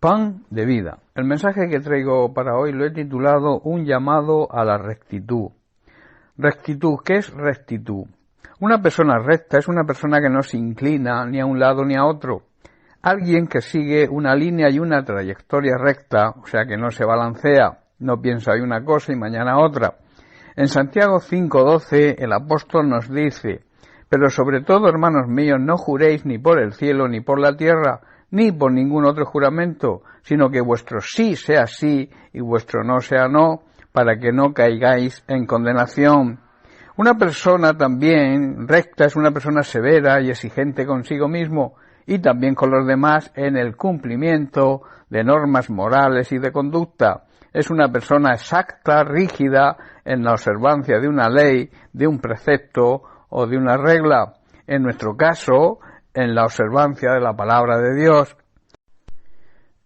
Pan de vida. El mensaje que traigo para hoy lo he titulado Un llamado a la rectitud. Rectitud, ¿qué es rectitud? Una persona recta es una persona que no se inclina ni a un lado ni a otro. Alguien que sigue una línea y una trayectoria recta, o sea que no se balancea, no piensa hoy una cosa y mañana otra. En Santiago 5:12 el apóstol nos dice: pero sobre todo, hermanos míos, no juréis ni por el cielo, ni por la tierra, ni por ningún otro juramento, sino que vuestro sí sea sí y vuestro no sea no, para que no caigáis en condenación. Una persona también recta es una persona severa y exigente consigo mismo y también con los demás en el cumplimiento de normas morales y de conducta. Es una persona exacta, rígida en la observancia de una ley, de un precepto o de una regla. En nuestro caso, en la observancia de la palabra de Dios.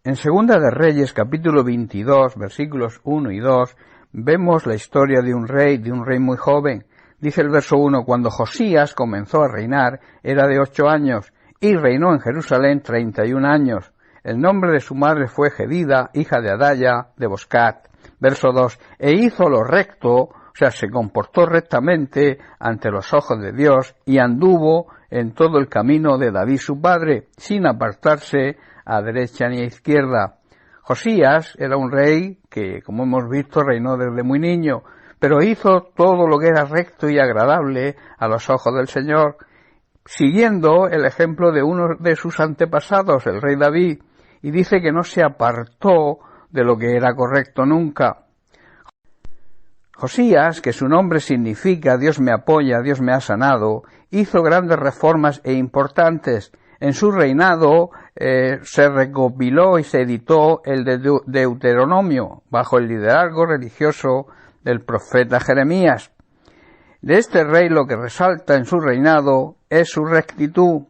En Segunda de Reyes, capítulo 22, versículos 1 y 2, vemos la historia de un rey muy joven. Dice el verso 1, cuando Josías comenzó a reinar, era de 8 años, y reinó en Jerusalén 31 años. El nombre de su madre fue Jedida, hija de Adaya, de Boscat. Verso 2, e hizo lo recto, o sea, se comportó rectamente ante los ojos de Dios, y anduvo en todo el camino de David su padre, sin apartarse a derecha ni a izquierda. Josías era un rey que, como hemos visto, reinó desde muy niño, pero hizo todo lo que era recto y agradable a los ojos del Señor, siguiendo el ejemplo de uno de sus antepasados, el rey David, y dice que no se apartó de lo que era correcto nunca. Josías, que su nombre significa Dios me apoya, Dios me ha sanado, hizo grandes reformas e importantes. En su reinado se recopiló y se editó el Deuteronomio bajo el liderazgo religioso del profeta Jeremías. De este rey lo que resalta en su reinado es su rectitud.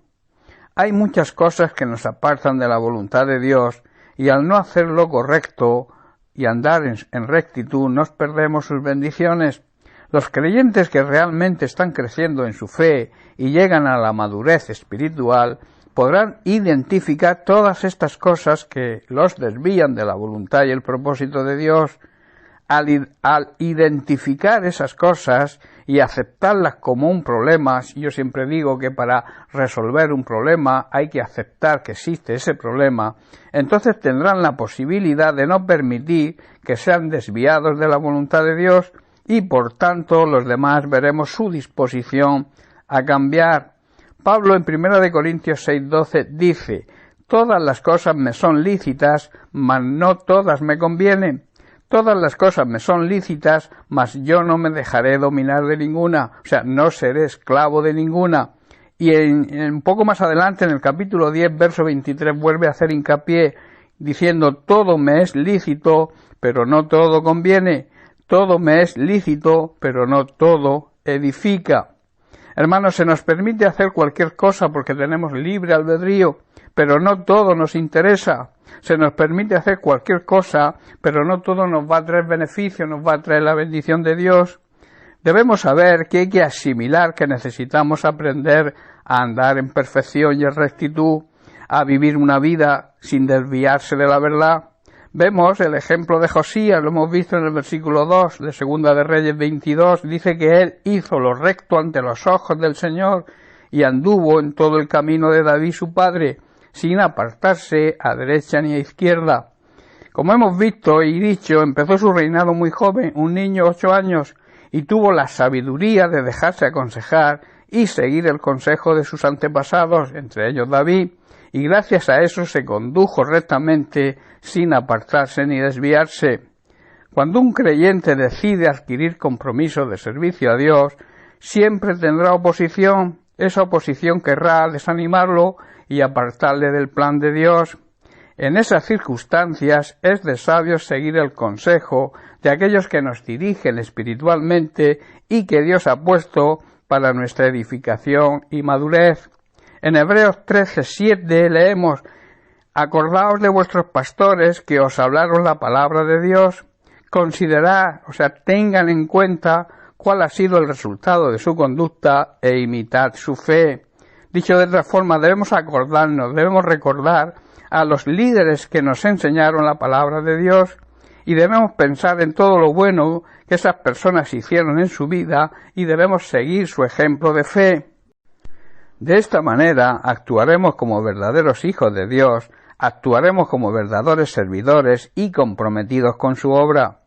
Hay muchas cosas que nos apartan de la voluntad de Dios y al no hacer lo correcto y andar en rectitud nos perdemos sus bendiciones. Los creyentes que realmente están creciendo en su fe y llegan a la madurez espiritual podrán identificar todas estas cosas que los desvían de la voluntad y el propósito de Dios. Al identificar esas cosas y aceptarlas como un problema, yo siempre digo que para resolver un problema hay que aceptar que existe ese problema, entonces tendrán la posibilidad de no permitir que sean desviados de la voluntad de Dios y por tanto los demás veremos su disposición a cambiar. Pablo en 1 Corintios 6:12 dice: todas las cosas me son lícitas, mas no todas me convienen. Todas las cosas me son lícitas, mas yo no me dejaré dominar de ninguna, o sea, no seré esclavo de ninguna. Y un poco más adelante, en el capítulo 10, verso 23, vuelve a hacer hincapié, diciendo: todo me es lícito, pero no todo conviene. Todo me es lícito, pero no todo edifica. Hermanos, se nos permite hacer cualquier cosa porque tenemos libre albedrío, pero no todo nos interesa. Se nos permite hacer cualquier cosa, pero no todo nos va a traer beneficio, nos va a traer la bendición de Dios. Debemos saber que hay que asimilar que necesitamos aprender a andar en perfección y en rectitud, a vivir una vida sin desviarse de la verdad. Vemos el ejemplo de Josías, lo hemos visto en el versículo 2 de Segunda de Reyes 22, dice que él hizo lo recto ante los ojos del Señor y anduvo en todo el camino de David su padre, sin apartarse a derecha ni a izquierda. Como hemos visto y dicho, empezó su reinado muy joven, un niño 8 años, y tuvo la sabiduría de dejarse aconsejar y seguir el consejo de sus antepasados, entre ellos David, y gracias a eso se condujo rectamente sin apartarse ni desviarse. Cuando un creyente decide adquirir compromiso de servicio a Dios, siempre tendrá oposición. Esa oposición querrá desanimarlo y apartarle del plan de Dios. En esas circunstancias es de sabios seguir el consejo de aquellos que nos dirigen espiritualmente y que Dios ha puesto para nuestra edificación y madurez. En Hebreos 13:7 leemos: acordaos de vuestros pastores que os hablaron la palabra de Dios. Considerad, o sea, tengan en cuenta cuál ha sido el resultado de su conducta e imitad su fe. Dicho de otra forma, debemos acordarnos, debemos recordar a los líderes que nos enseñaron la palabra de Dios, y debemos pensar en todo lo bueno que esas personas hicieron en su vida y debemos seguir su ejemplo de fe. De esta manera actuaremos como verdaderos hijos de Dios, actuaremos como verdaderos servidores y comprometidos con su obra.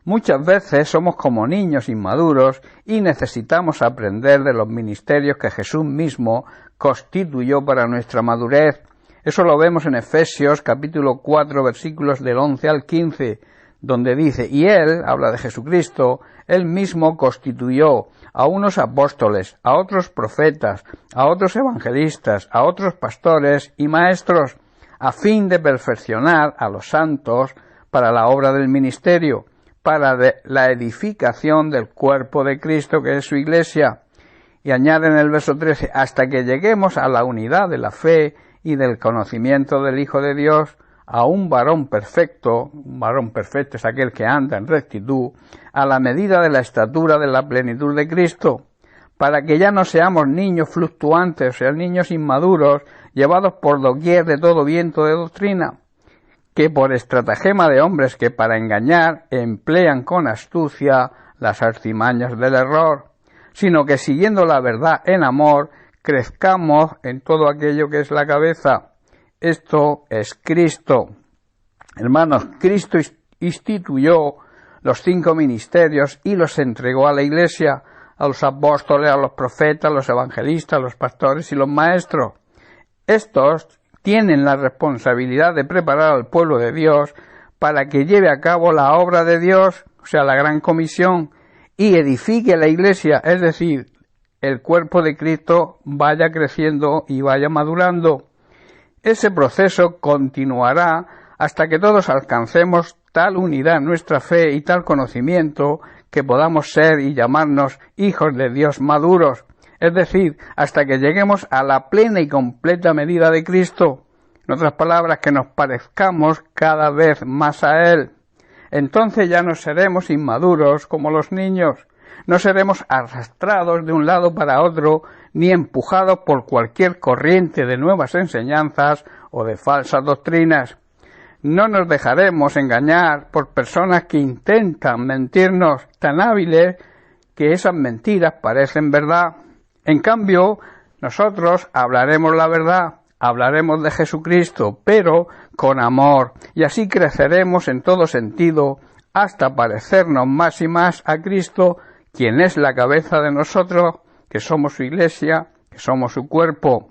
Muchas veces somos como niños inmaduros y necesitamos aprender de los ministerios que Jesús mismo constituyó para nuestra madurez. Eso lo vemos en Efesios capítulo 4 versículos del 11 al 15, donde dice: y Él, habla de Jesucristo, Él mismo constituyó a unos apóstoles, a otros profetas, a otros evangelistas, a otros pastores y maestros, a fin de perfeccionar a los santos para la obra del ministerio, para la edificación del cuerpo de Cristo, que es su Iglesia. Y añade en el verso 13, hasta que lleguemos a la unidad de la fe y del conocimiento del Hijo de Dios, a un varón perfecto es aquel que anda en rectitud, a la medida de la estatura de la plenitud de Cristo, para que ya no seamos niños fluctuantes, o sea, niños inmaduros, llevados por doquier de todo viento de doctrina, que por estratagema de hombres que para engañar emplean con astucia las artimañas del error, sino que siguiendo la verdad en amor, crezcamos en todo aquello que es la cabeza. Esto es Cristo. Hermanos, Cristo instituyó los 5 ministerios y los entregó a la Iglesia, a los apóstoles, a los profetas, a los evangelistas, a los pastores y los maestros. Estos tienen la responsabilidad de preparar al pueblo de Dios para que lleve a cabo la obra de Dios, o sea, la gran comisión, y edifique la Iglesia, es decir, el cuerpo de Cristo vaya creciendo y vaya madurando. Ese proceso continuará hasta que todos alcancemos tal unidad en nuestra fe y tal conocimiento que podamos ser y llamarnos hijos de Dios maduros, es decir, hasta que lleguemos a la plena y completa medida de Cristo, en otras palabras, que nos parezcamos cada vez más a Él. Entonces ya no seremos inmaduros como los niños, no seremos arrastrados de un lado para otro, ni empujados por cualquier corriente de nuevas enseñanzas o de falsas doctrinas. No nos dejaremos engañar por personas que intentan mentirnos tan hábiles que esas mentiras parecen verdad. En cambio, nosotros hablaremos la verdad, hablaremos de Jesucristo, pero con amor, y así creceremos en todo sentido hasta parecernos más y más a Cristo, quien es la cabeza de nosotros, que somos su Iglesia, que somos su cuerpo.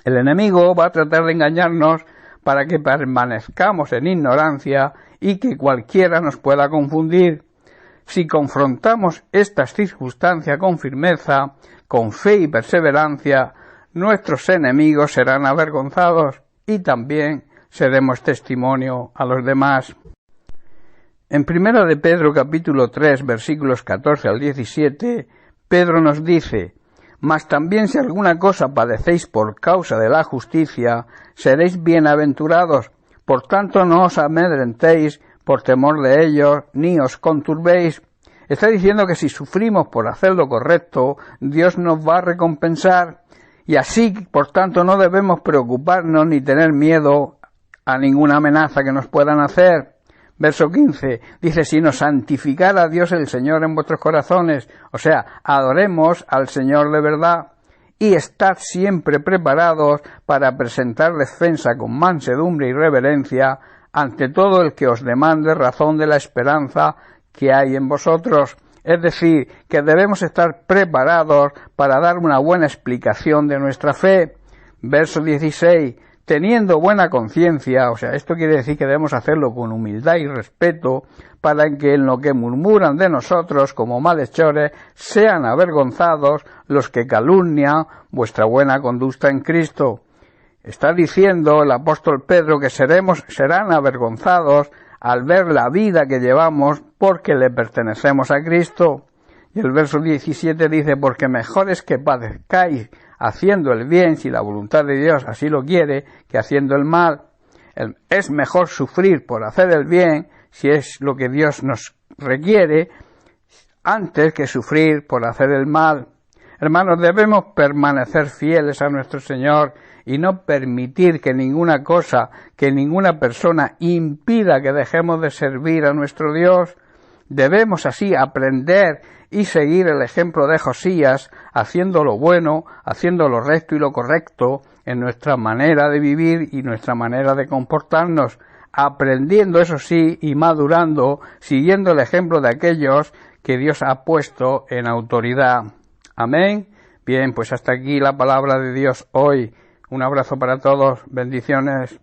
El enemigo va a tratar de engañarnos para que permanezcamos en ignorancia y que cualquiera nos pueda confundir. Si confrontamos estas circunstancias con firmeza, con fe y perseverancia, nuestros enemigos serán avergonzados y también seremos testimonio a los demás. En 1 de Pedro capítulo 3 versículos 14 al 17, Pedro nos dice: mas también si alguna cosa padecéis por causa de la justicia, seréis bienaventurados. Por tanto no os amedrentéis por temor de ellos, ni os conturbéis. Está diciendo que si sufrimos por hacer lo correcto, Dios nos va a recompensar. Y así, por tanto, no debemos preocuparnos ni tener miedo a ninguna amenaza que nos puedan hacer. Verso 15, dice: sino santificar a Dios el Señor en vuestros corazones, o sea, adoremos al Señor de verdad, y estad siempre preparados para presentar defensa con mansedumbre y reverencia ante todo el que os demande razón de la esperanza que hay en vosotros. Es decir, que debemos estar preparados para dar una buena explicación de nuestra fe. Verso 16, teniendo buena conciencia, o sea, esto quiere decir que debemos hacerlo con humildad y respeto, para que en lo que murmuran de nosotros como malhechores sean avergonzados los que calumnian vuestra buena conducta en Cristo. Está diciendo el apóstol Pedro que serán avergonzados al ver la vida que llevamos porque le pertenecemos a Cristo. Y el verso 17 dice: porque mejor es que padezcáis haciendo el bien, si la voluntad de Dios así lo quiere, que haciendo el mal. Es mejor sufrir por hacer el bien, si es lo que Dios nos requiere, antes que sufrir por hacer el mal. Hermanos, debemos permanecer fieles a nuestro Señor y no permitir que ninguna cosa, que ninguna persona impida que dejemos de servir a nuestro Dios. Debemos así aprender y seguir el ejemplo de Josías, haciendo lo bueno, haciendo lo recto y lo correcto en nuestra manera de vivir y nuestra manera de comportarnos, aprendiendo eso sí y madurando, siguiendo el ejemplo de aquellos que Dios ha puesto en autoridad. Amén. Bien, pues hasta aquí la palabra de Dios hoy. Un abrazo para todos. Bendiciones.